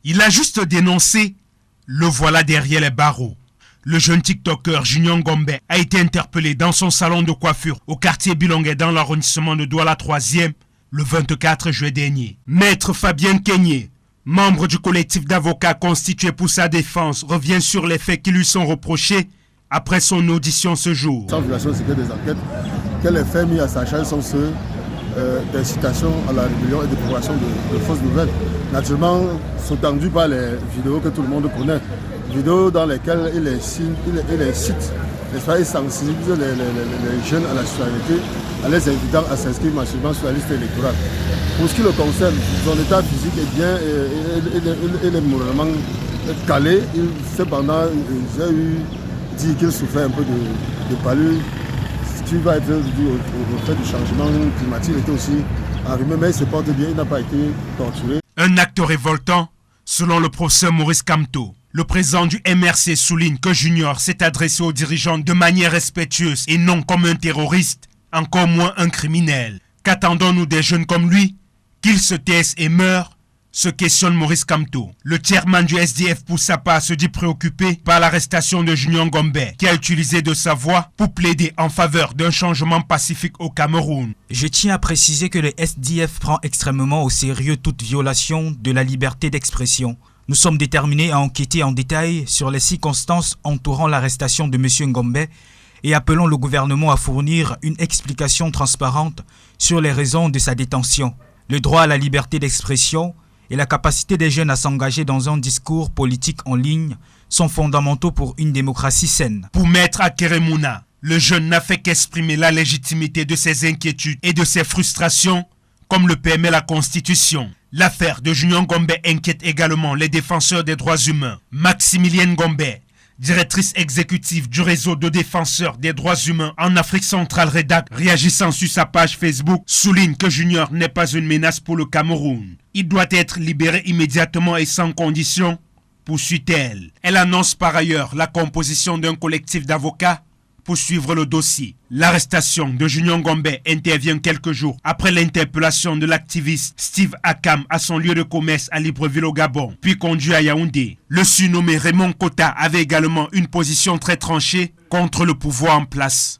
Il a juste dénoncé, le voilà derrière les barreaux. Le jeune TikToker Junior Ngombe a été interpellé dans son salon de coiffure au quartier Bilongué dans l'arrondissement de Douala 3e le 24 juillet dernier. Maître Fabien Kenyé, membre du collectif d'avocats constitué pour sa défense, revient sur les faits qui lui sont reprochés après son audition ce jour. Sans violation au secret des enquêtes, que les faits mis à sa charge sont ceux d'incitation à la rébellion et de propagation de fausses nouvelles. Naturellement, sous-tendu par les vidéos que tout le monde connaît. Vidéos dans lesquelles il incite, il sensibilise les jeunes à la citoyenneté, en les invitant à s'inscrire massivement sur la liste électorale. Pour ce qui le concerne, son état physique est bien, il est moralement calé. Cependant, j'ai eu dit qu'il souffrait un peu de pâlure, ce qui va être dû au fait du changement climatique. Il était aussi enrhumé, mais il se porte bien, il n'a pas été torturé. Un acte révoltant, selon le professeur Maurice Kamto. Le président du MRC souligne que Junior s'est adressé aux dirigeants de manière respectueuse et non comme un terroriste, encore moins un criminel. Qu'attendons-nous des jeunes comme lui? Qu'ils se taisent et meurent? Se questionne Maurice Kamto. Le chairman du SDF pour sa part se dit préoccupé par l'arrestation de Junior Ngombe, qui a utilisé de sa voix pour plaider en faveur d'un changement pacifique au Cameroun. Je tiens à préciser que le SDF prend extrêmement au sérieux toute violation de la liberté d'expression. Nous sommes déterminés à enquêter en détail sur les circonstances entourant l'arrestation de M. Ngombe et appelons le gouvernement à fournir une explication transparente sur les raisons de sa détention. Le droit à la liberté d'expression et la capacité des jeunes à s'engager dans un discours politique en ligne sont fondamentaux pour une démocratie saine. Pour Maître Akeremouna, le jeune n'a fait qu'exprimer la légitimité de ses inquiétudes et de ses frustrations, comme le permet la Constitution. L'affaire de Junior Ngombe inquiète également les défenseurs des droits humains. Maximilienne Ngombe, directrice exécutive du réseau de défenseurs des droits humains en Afrique centrale REDAC, réagissant sur sa page Facebook, souligne que Junior n'est pas une menace pour le Cameroun. Il doit être libéré immédiatement et sans condition, poursuit-elle. Elle annonce par ailleurs la composition d'un collectif d'avocats pour suivre le dossier. L'arrestation de Junior Ngombe intervient quelques jours après l'interpellation de l'activiste Steve Akam à son lieu de commerce à Libreville au Gabon, puis conduit à Yaoundé. Le surnommé Raymond Kota avait également une position très tranchée contre le pouvoir en place.